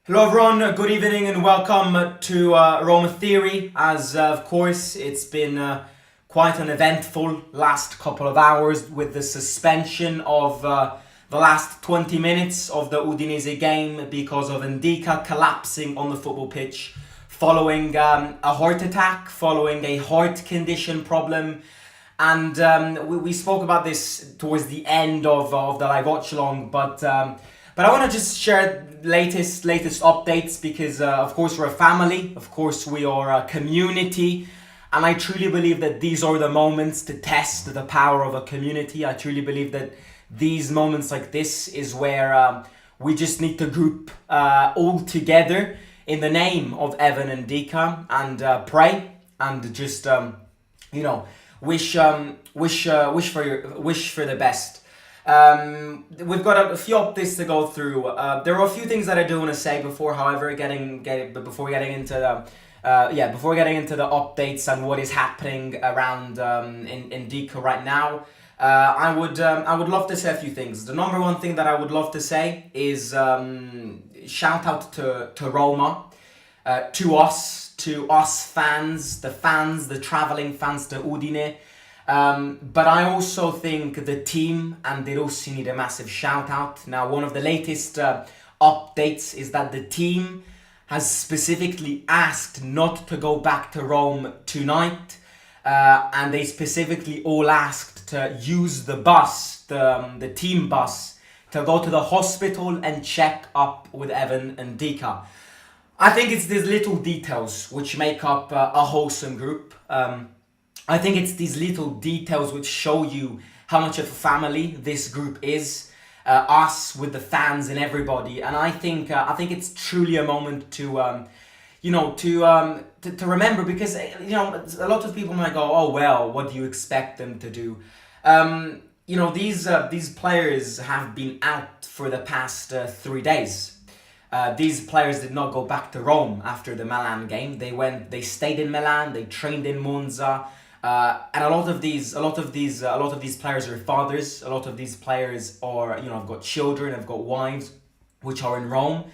Hello everyone, good evening and welcome to Roma Theory. Of course, it's been quite an eventful last couple of hours with the suspension of the last 20 minutes of the Udinese game because of Ndika collapsing on the football pitch following a heart attack, following a heart condition problem. And we spoke about this towards the end of the live watch along, but I want to just share latest updates because of course we're a family, of course we are a community, and I truly believe that these are the moments to test the power of a community. I truly believe that these moments like this is where we just need to group all together in the name of Evan and Dika and pray and just you know wish for the best. We've got a few updates to go through. There are a few things that I do want to say before, however, before getting into the updates and what is happening around in Dika right now. I would love to say a few things. The number one thing that I would love to say is shout out to Roma, to us fans, the traveling fans to Udine. But I also think the team and De Rossi need a massive shout out. Now, one of the latest updates is that the team has specifically asked not to go back to Rome tonight, and they specifically all asked to use the bus, the team bus, to go to the hospital and check up with Evan and Dika. I think it's these little details which make up a wholesome group. I think it's these little details which show you how much of a family this group is, us with the fans and everybody. And I think it's truly a moment to remember, because a lot of people might go, oh well, what do you expect them to do? These players have been out for the past 3 days. These players did not go back to Rome after the Milan game. They stayed in Milan. They trained in Monza. And a lot of these players are fathers. A lot of these players are, have got children, have got wives, which are in Rome.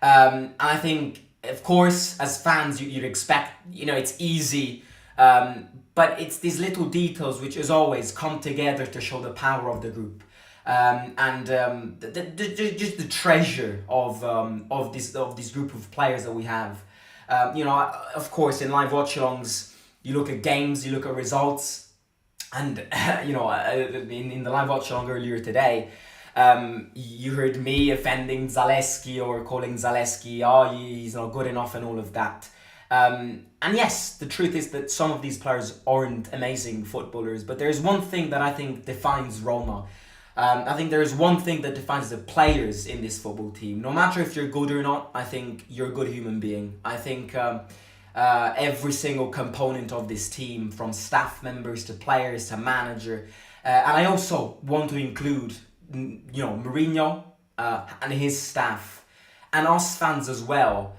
I think, of course, as fans, you'd expect, it's easy, but it's these little details which, as always, come together to show the power of the group. Just the treasure of this group of players that we have. Of course, in live watch-alongs, you look at games, you look at results, and in the live watch along earlier today, you heard me offending Zaleski or calling Zaleski, he's not good enough and all of that. And yes, the truth is that some of these players aren't amazing footballers, but there's one thing that I think defines Roma. I think there is one thing that defines the players in this football team. No matter if you're good or not, I think you're a good human being. I think every single component of this team, from staff members to players to manager, and I also want to include, Mourinho and his staff, and us fans as well.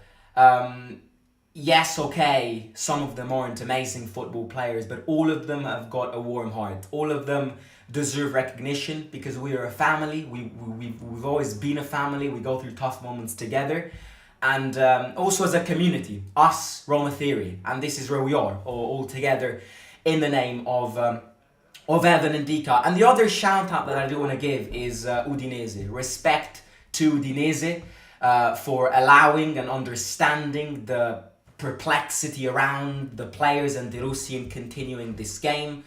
Yes, okay, some of them aren't amazing football players, but all of them have got a warm heart. All of them deserve recognition because we are a family. We've always been a family. We go through tough moments together. And also as a community, us, Roma Theory, and this is where we are, all together in the name of Evan and Dika. And the other shout out that I do want to give is Udinese. Respect to Udinese for allowing and understanding the perplexity around the players and De Rossi in continuing this game.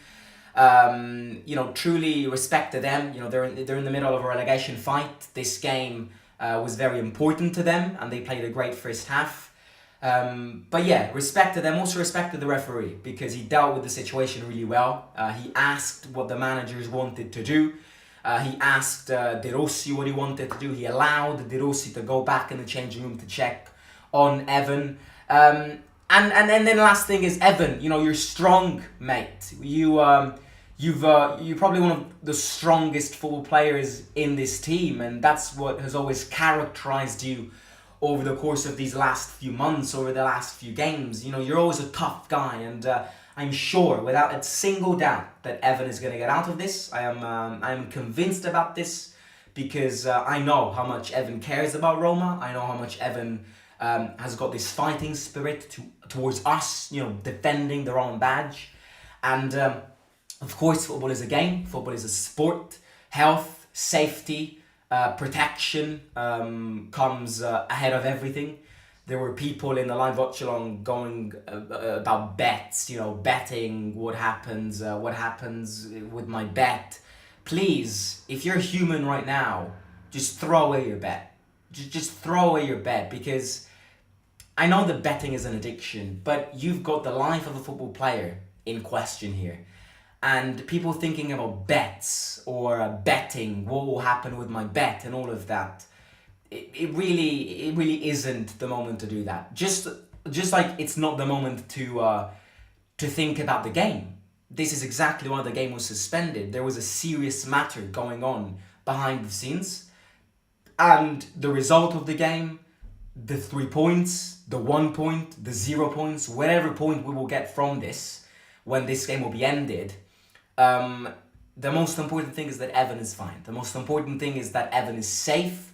Truly respect to them. They're in the middle of a relegation fight. This game was very important to them, and they played a great first half. But yeah, respect to them. Also respect to the referee, because he dealt with the situation really well. He asked what the managers wanted to do. He asked De Rossi what he wanted to do. He allowed De Rossi to go back in the changing room to check on Evan. And then the last thing is Evan. You're strong, mate. You're probably one of the strongest football players in this team, and that's what has always characterized you over the course of these last few months, over the last few games. You're always a tough guy, and I'm sure, without a single doubt, that Evan is going to get out of this. I am convinced about this, because I know how much Evan cares about Roma. I know how much Evan has got this fighting spirit towards us, defending the Roman badge. And of course, football is a game, football is a sport. Health, safety, protection comes ahead of everything. There were people in the live watch along going about bets, betting what happens with my bet. Please, if you're human right now, just throw away your bet. Just throw away your bet, because I know that betting is an addiction, but you've got the life of a football player in question here. And people thinking about bets or betting, what will happen with my bet and all of that. It really isn't the moment to do that. Just like it's not the moment to think about the game. This is exactly why the game was suspended. There was a serious matter going on behind the scenes, and the result of the game, the 3 points, the 1 point, the 0 points, whatever point we will get from this when this game will be ended. The most important thing is that Evan is fine. The most important thing is that Evan is safe.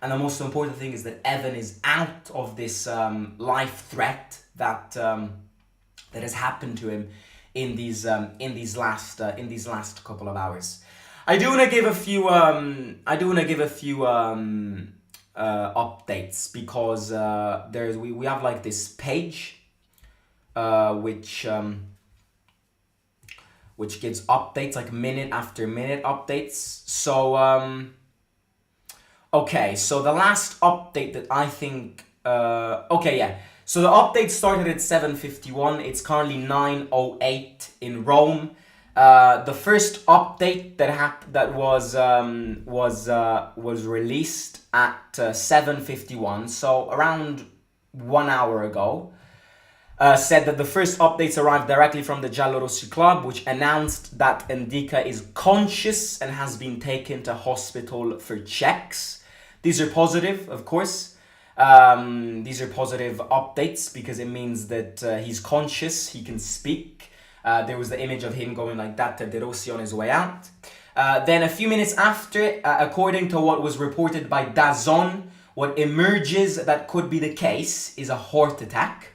And the most important thing is that Evan is out of this life threat that has happened to him in these last couple of hours. I do want to give a few updates, because we have like this page which gives updates, like minute after minute updates. So okay, so the last update that I think... So the update started at 7:51. It's currently 9:08 in Rome. The first update that was released at 7:51, so around 1 hour ago, said that the first updates arrived directly from the Giallorossi club, which announced that Ndika is conscious and has been taken to hospital for checks. These are positive, of course. These are positive updates, because it means that he's conscious, he can speak. There was the image of him going like that to De Rossi on his way out. Then a few minutes after, according to what was reported by DAZN, what emerges that could be the case is a heart attack.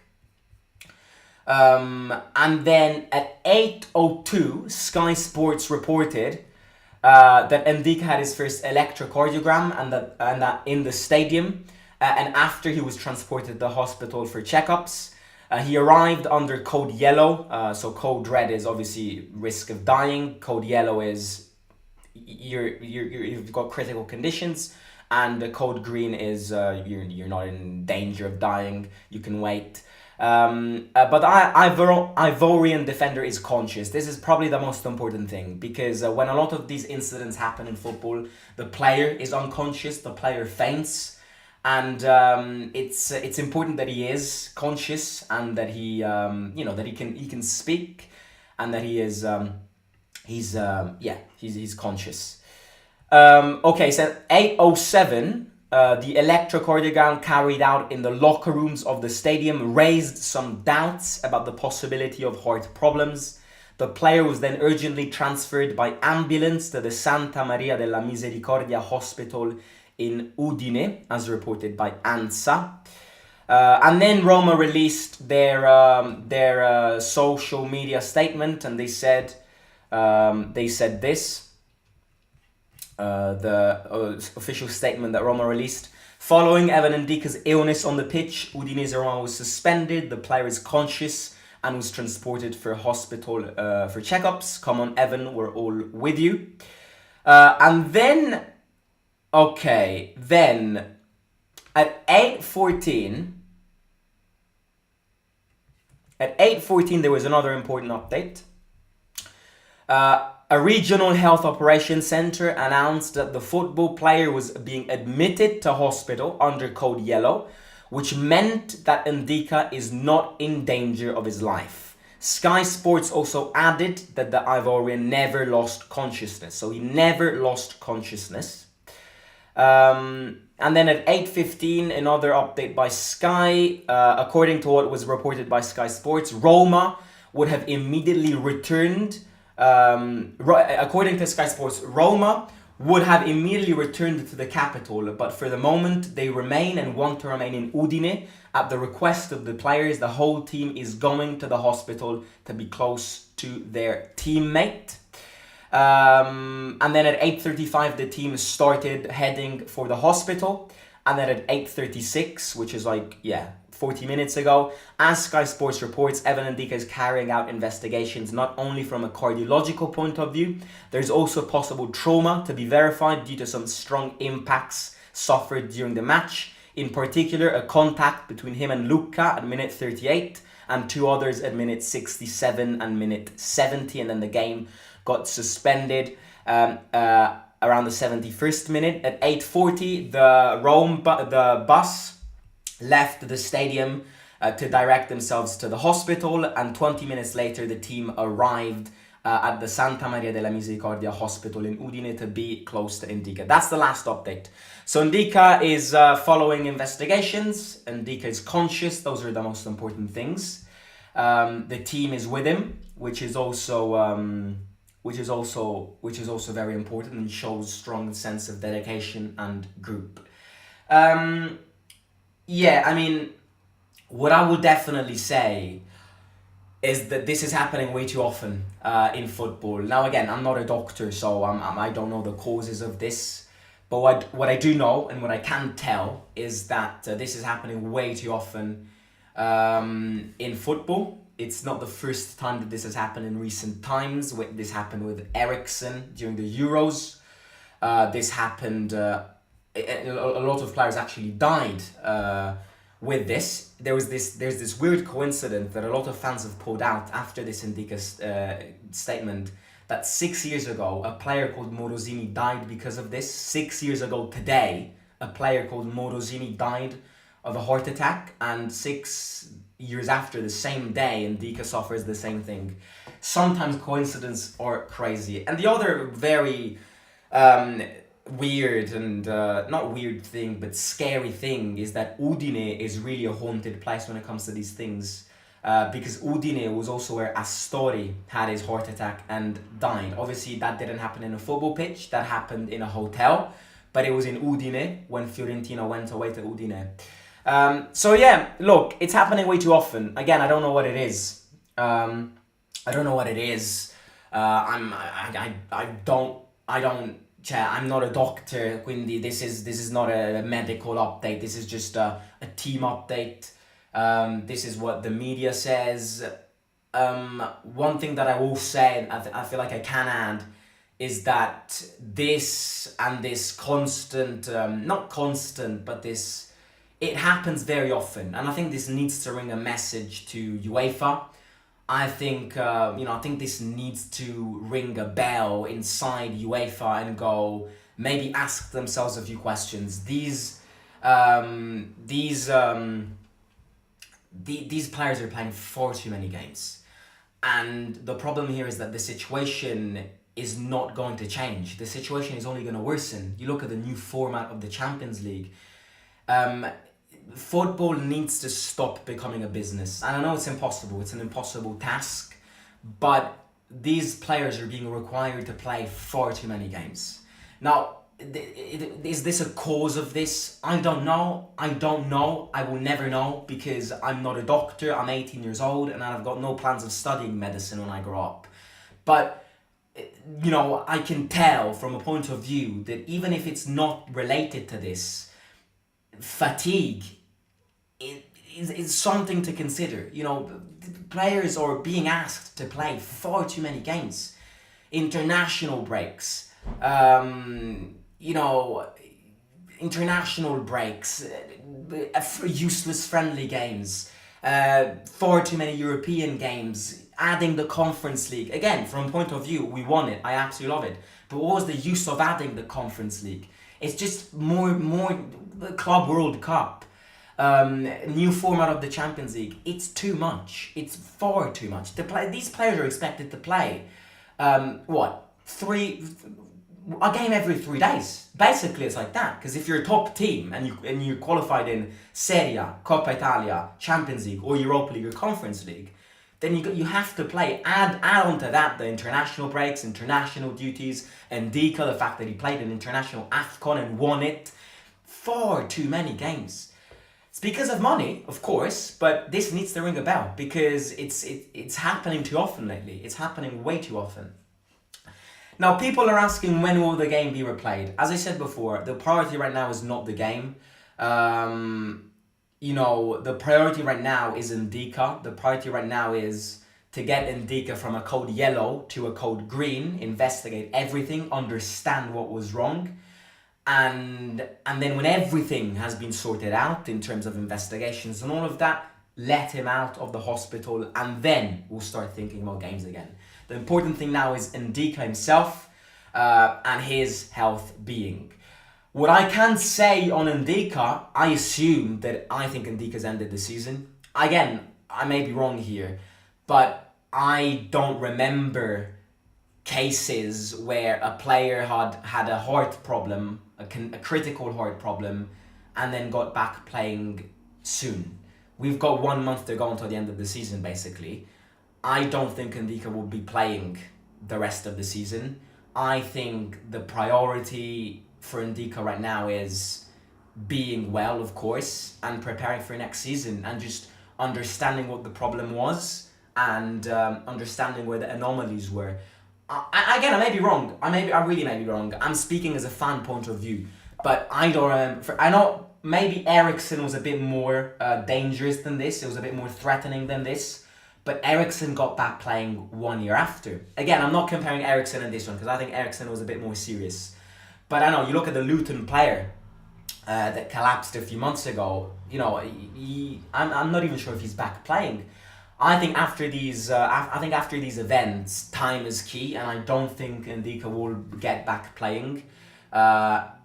And then at 8:02, Sky Sports reported that Ndika had his first electrocardiogram and that in the stadium, and after he was transported to the hospital for checkups. He arrived under code yellow. So code red is obviously risk of dying. Code yellow is you've got critical conditions, and the code green is you're not in danger of dying. You can wait. But Ivorian defender is conscious. This is probably the most important thing, because when a lot of these incidents happen in football, the player is unconscious, the player faints, and it's important that he is conscious, and that he that he can speak, and that he is he's conscious. Okay, so 8:07. The electrocardiogram carried out in the locker rooms of the stadium raised some doubts about the possibility of heart problems. The player was then urgently transferred by ambulance to the Santa Maria della Misericordia hospital in Udine, as reported by ANSA. And then Roma released their social media statement, and they said this. The official statement that Roma released: following Evan Ndika's illness on the pitch, Udinese Roma was suspended. The player is conscious and was transported for hospital for checkups. Come on, Evan, we're all with you. And then at 8:14 there was another important update. A regional health operations center announced that the football player was being admitted to hospital under code yellow, which meant that Ndika is not in danger of his life. Sky Sports also added that the Ivorian never lost consciousness. So he never lost consciousness. And then at 8:15, another update by Sky. According to what was reported by Sky Sports, Roma would have immediately returned. According to Sky Sports, Roma would have immediately returned to the capital, but for the moment they remain and want to remain in Udine. At the request of the players, the whole team is going to the hospital to be close to their teammate. And then at 8:35 the team started heading for the hospital, and then at 8:36, which is 40 minutes ago, as Sky Sports reports, Evan Ndika is carrying out investigations not only from a cardiological point of view. There's also possible trauma to be verified due to some strong impacts suffered during the match. In particular, a contact between him and Luca at minute 38 and two others at minute 67 and minute 70, and then the game got suspended around the 71st minute. At 8:40, the bus left the stadium to direct themselves to the hospital, and 20 minutes later the team arrived at the Santa Maria della Misericordia hospital in Udine to be close to Ndika. That's the last update. So Ndika is following investigations. Ndika is conscious. Those are the most important things. The team is with him, which is also very important and shows strong sense of dedication and group. What I would definitely say is that this is happening way too often in football. Now, again, I'm not a doctor, so I don't know the causes of this. But what I do know and what I can tell is that this is happening way too often in football. It's not the first time that this has happened in recent times. This happened with Eriksen during the Euros. This happened... a lot of players actually died with this. There's this weird coincidence that a lot of fans have pulled out after this Ndika's statement, that 6 years ago a player called Morosini died because of this. 6 years ago today, a player called Morosini died of a heart attack, and 6 years after, the same day, Ndika suffers the same thing. Sometimes coincidences are crazy. And the other very weird and not weird thing, but scary thing is that Udine is really a haunted place when it comes to these things, because Udine was also where Astori had his heart attack and died. Obviously that didn't happen in a football pitch, that happened in a hotel, but it was in Udine when Fiorentina went away to Udine. Look, it's happening way too often. Again, I don't know what it is. I'm not a doctor, quindi this is not a medical update. This is just a team update. This is what the media says. One thing that I will say, I feel like I can add, is that this constant, not constant, but it happens very often. And I think this needs to ring a message to UEFA. I think this needs to ring a bell inside UEFA and go, maybe ask themselves a few questions. These players are playing far too many games, and the problem here is that the situation is not going to change. The situation is only going to worsen. You look at the new format of the Champions League. Football needs to stop becoming a business. And I know it's impossible. It's an impossible task. But these players are being required to play far too many games. Now, is this a cause of this? I don't know. I will never know, because I'm not a doctor. I'm 18 years old and I've got no plans of studying medicine when I grow up. But, I can tell from a point of view that even if it's not related to this, fatigue is something to consider. Players are being asked to play far too many games. International breaks, useless friendly games, far too many European games, adding the Conference League. Again, from a point of view, we won it. I absolutely love it. But what was the use of adding the Conference League? It's just more Club World Cup, new format of the Champions League. It's too much. It's far too much to play. These players are expected to play a game every 3 days. Basically, it's like that. Because if you're a top team and you qualified in Serie A, Coppa Italia, Champions League, or Europa League or Conference League, then you have to play. Add on to that the international breaks, international duties, and Ndika, the fact that he played an international AFCON and won it. Far too many games. It's because of money, of course, but this needs to ring a bell because it's happening too often lately. It's happening way too often. Now, people are asking when will the game be replayed. As I said before, the priority right now is not the game. The priority right now is Ndika. The priority right now is to get Ndika from a code yellow to a code green, investigate everything, understand what was wrong. And then when everything has been sorted out in terms of investigations and all of that, let him out of the hospital, and then we'll start thinking about games again. The important thing now is Ndika himself and his health being. What I can say on Ndika, I assume that I think Ndika's ended the season. Again, I may be wrong here, but I don't remember cases where a player had a heart problem, a critical heart problem, and then got back playing soon. We've got 1 month to go until the end of the season, basically. I don't think Ndika will be playing the rest of the season. I think the priority for Ndika right now is being well, of course, and preparing for next season, and just understanding what the problem was and understanding where the anomalies were. Again, I may be wrong. I really may be wrong. I'm speaking as a fan point of view, but I don't. I know maybe Eriksen was a bit more dangerous than this. It was a bit more threatening than this. But Eriksen got back playing 1 year after. Again, I'm not comparing Eriksen and this one because I think Eriksen was a bit more serious. But I know you look at the Luton player that collapsed a few months ago. I'm not even sure if he's back playing. I think after these events, time is key, and I don't think Ndika will get back playing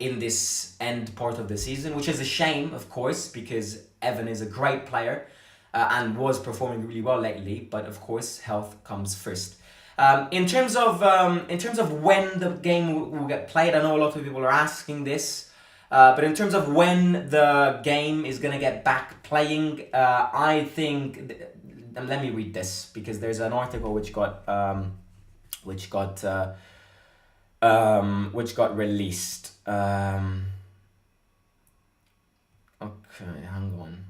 in this end part of the season, which is a shame, of course, because Evan is a great player and was performing really well lately. But of course, health comes first. In terms of when the game will get played, I know a lot of people are asking this. But in terms of when the game is gonna get back playing, I think. Let me read this because there's an article which got released. Okay, hang on.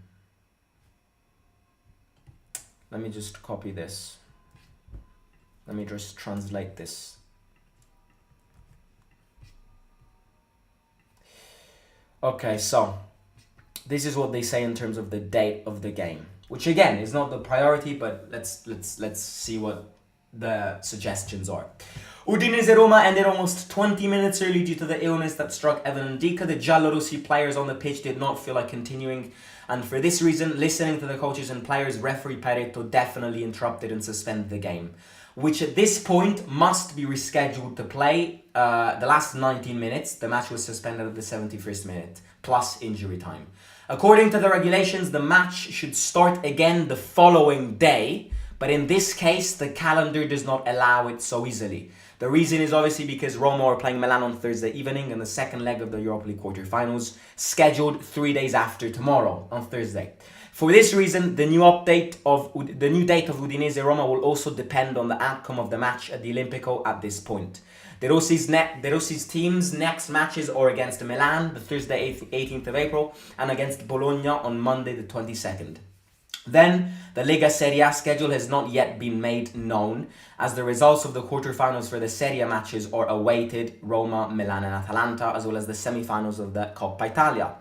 Let me just copy this. Let me just translate this. Okay, so this is what they say in terms of the date of the game, which again is not the priority, but let's see what the suggestions are. Udinese Roma ended almost 20 minutes early due to the illness that struck Evan Ndika. The Giallorossi players on the pitch did not feel like continuing, and for this reason, listening to the coaches and players, referee Pareto definitely interrupted and suspended the game, which at this point must be rescheduled to play the last 19 minutes. The match was suspended at the 71st minute, plus injury time. According to the regulations, the match should start again the following day, but in this case, the calendar does not allow it so easily. The reason is obviously because Roma are playing Milan on Thursday evening in the second leg of the Europa League quarterfinals, scheduled 3 days after tomorrow, on Thursday. For this reason, the new date of Udinese Roma will also depend on the outcome of the match at the Olimpico at this point. De Rossi's team's next matches are against Milan, the Thursday 18th of April, and against Bologna on Monday the 22nd. Then, the Lega Serie A schedule has not yet been made known, as the results of the quarterfinals for the Serie A matches are awaited: Roma, Milan and Atalanta, as well as the semi-finals of the Coppa Italia.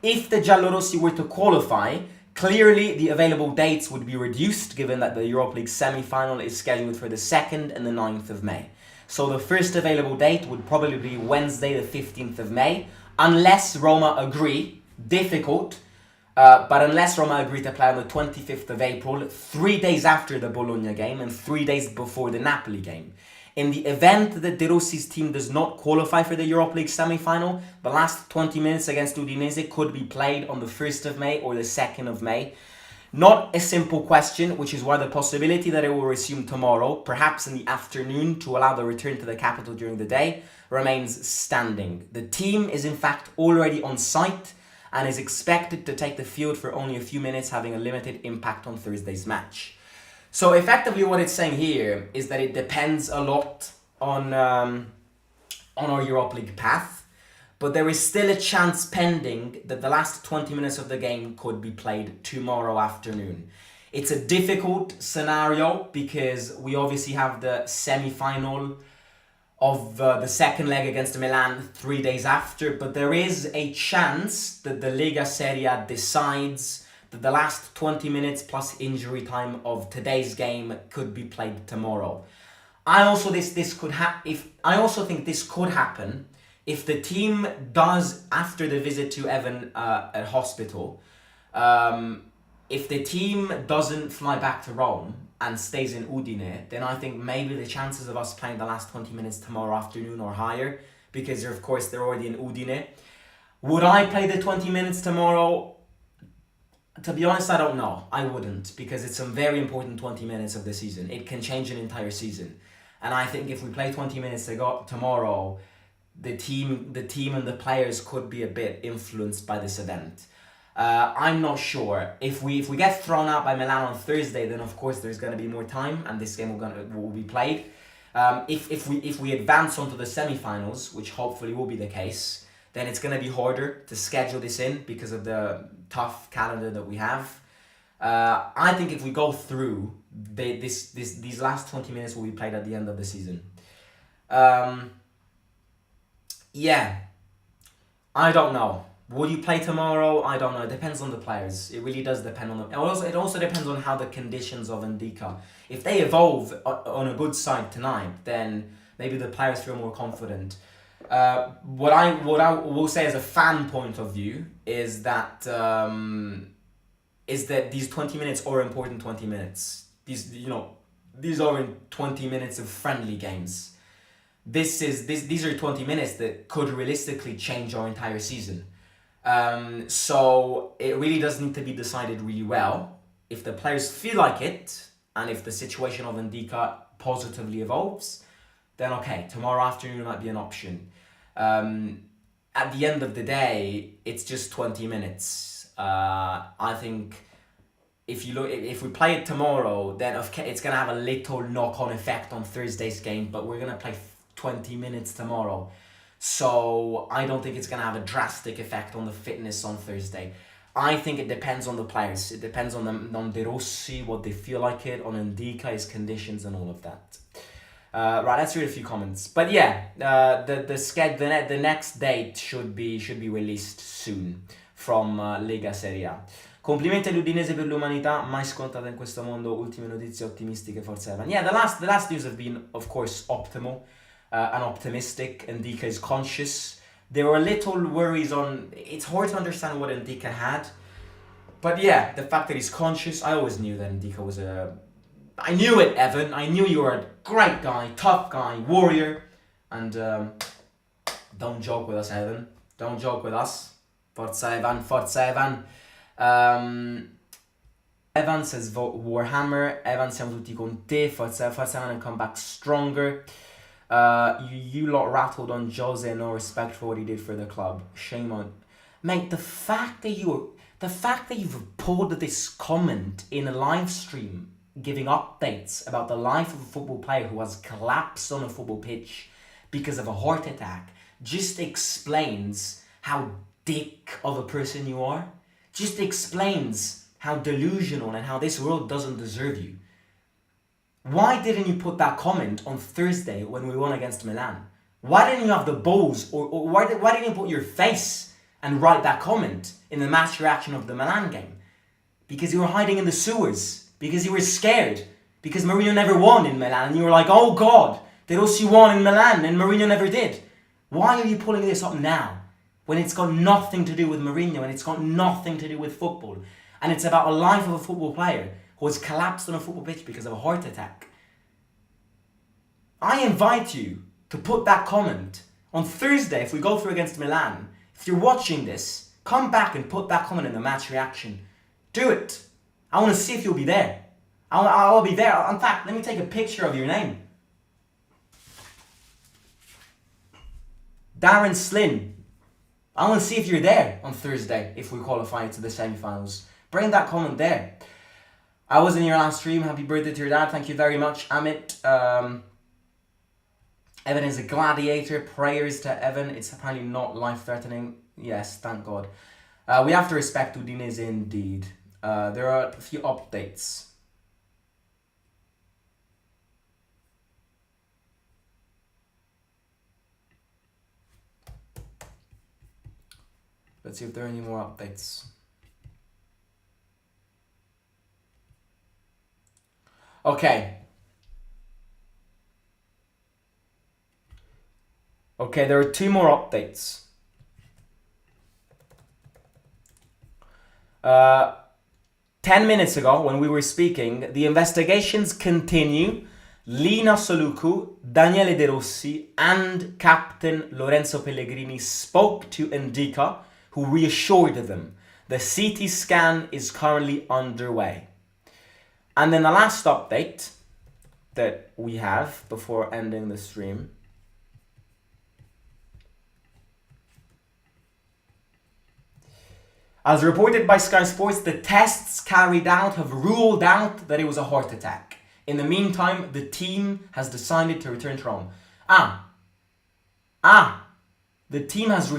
If the Giallorossi were to qualify, clearly the available dates would be reduced, given that the Europa League semi-final is scheduled for the 2nd and the 9th of May. So the first available date would probably be Wednesday the 15th of May, unless Roma agree, difficult, but unless Roma agree to play on the 25th of April, 3 days after the Bologna game and 3 days before the Napoli game. In the event that De Rossi's team does not qualify for the Europa League semi-final, the last 20 minutes against Udinese could be played on the 1st of May or the 2nd of May. Not a simple question, which is why the possibility that it will resume tomorrow, perhaps in the afternoon to allow the return to the capital during the day, remains standing. The team is in fact already on site and is expected to take the field for only a few minutes, having a limited impact on Thursday's match. So effectively what it's saying here is that it depends a lot on our Europa League path, but there is still a chance pending that the last 20 minutes of the game could be played tomorrow afternoon. It's a difficult scenario because we obviously have the semi-final of the second leg against Milan 3 days after, but there is a chance that the Lega Serie A decides that the last 20 minutes plus injury time of today's game could be played tomorrow. I also think this could happen if the team does, after the visit to Evan at hospital, if the team doesn't fly back to Rome and stays in Udine, then I think maybe the chances of us playing the last 20 minutes tomorrow afternoon are higher, because of course they're already in Udine. Would I play the 20 minutes tomorrow? To be honest, I don't know. I wouldn't, because it's some very important 20 minutes of the season. It can change an entire season. And I think if we play 20 minutes tomorrow, the team and the players could be a bit influenced by this event. I'm not sure. If we get thrown out by Milan on Thursday, then of course there's going to be more time and this game will be played. If we advance onto the semi-finals, which hopefully will be the case, then it's going to be harder to schedule this in because of the tough calendar that we have. I think if we go through, these last 20 minutes will be played at the end of the season. Yeah, I don't know. Will you play tomorrow? I don't know. It depends on the players. It really does depend on them. It also depends on how the conditions of Ndika. If they evolve on a good side tonight, then maybe the players feel more confident. What I will say as a fan point of view is that these 20 minutes are important 20 minutes. These aren't 20 minutes of friendly games. These are 20 minutes that could realistically change our entire season. So it really does need to be decided really well. If the players feel like it, and if the situation of Ndika positively evolves, then okay, tomorrow afternoon might be an option. At the end of the day, it's just 20 minutes. I think if we play it tomorrow, then it's going to have a little knock-on effect on Thursday's game, but we're going to play 20 minutes tomorrow. So I don't think it's going to have a drastic effect on the fitness on Thursday. I think it depends on the players. It depends on De Rossi, what they feel like it, on Ndika, his conditions and all of that. Right, let's read a few comments. But yeah, the next date should be released soon from Lega Serie A. Complimenti all'Udinese per l'umanità, mai scontata in questo mondo. Ultime notizie ottimistiche, Forza Evan. Yeah, the last news have been, of course, optimal and optimistic. Ndika is conscious. There were little worries on. It's hard to understand what Ndika had, but yeah, the fact that he's conscious. I always knew that Ndika was I knew it, Evan. I knew you were a great guy, tough guy, warrior, and don't joke with us, Evan. Don't joke with us. Forza Evan, Forza Evan. Evan says vote Warhammer. Evan, siamo tutti con te. Forza Evan and come back stronger. You lot rattled on Jose, no respect for what he did for the club. Shame on, mate. The fact that you've pulled this comment in a live stream, giving updates about the life of a football player who has collapsed on a football pitch because of a heart attack, just explains how dick of a person you are. Just explains how delusional and how this world doesn't deserve you. Why didn't you put that comment on Thursday when we won against Milan? Why didn't you have the balls, or why didn't you put your face and write that comment in the match reaction of the Milan game? Because you were hiding in the sewers. Because you were scared. Because Mourinho never won in Milan. And you were like, oh God, De Rossi won in Milan and Mourinho never did. Why are you pulling this up now? When it's got nothing to do with Mourinho and it's got nothing to do with football. And it's about a life of a football player who has collapsed on a football pitch because of a heart attack. I invite you to put that comment on Thursday if we go through against Milan. If you're watching this, come back and put that comment in the match reaction. Do it. I want to see if you'll be there. I'll be there. In fact, let me take a picture of your name. Darren Slynn. I want to see if you're there on Thursday if we qualify to the semi-finals. Bring that comment there. I was in your last stream. Happy birthday to your dad. Thank you very much, Amit. Evan is a gladiator. Prayers to Evan. It's apparently not life-threatening. Yes, thank God. We have to respect Udinese indeed. There are a few updates. Let's see if there are any more updates. Okay. Okay, there are 2 more updates. 10 minutes ago, when we were speaking, the investigations continue. Lina Soluku, Daniele De Rossi, and Captain Lorenzo Pellegrini spoke to Indica, who reassured them the CT scan is currently underway. And then the last update that we have before ending the stream. As reported by Sky Sports, the tests carried out have ruled out that it was a heart attack. In the meantime, the team has decided to return to Rome. The team has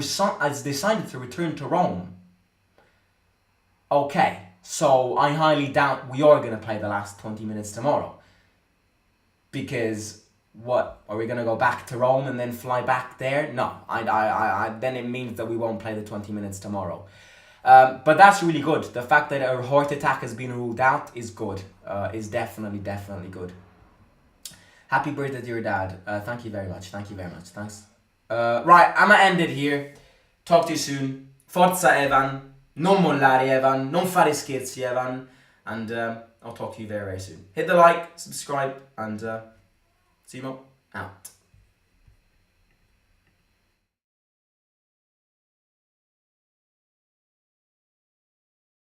decided to return to Rome. Okay, so I highly doubt we are going to play the last 20 minutes tomorrow. Because, what, are we going to go back to Rome and then fly back there? No, then it means that we won't play the 20 minutes tomorrow. But that's really good. The fact that a heart attack has been ruled out is good. Is definitely good. Happy birthday to your dad. Thank you very much. Thanks. Right, I'm gonna end it here. Talk to you soon. Forza Evan. Non mollare Evan. Non fare scherzi Evan. And I'll talk to you very, very soon. Hit the like, subscribe, and Simo out.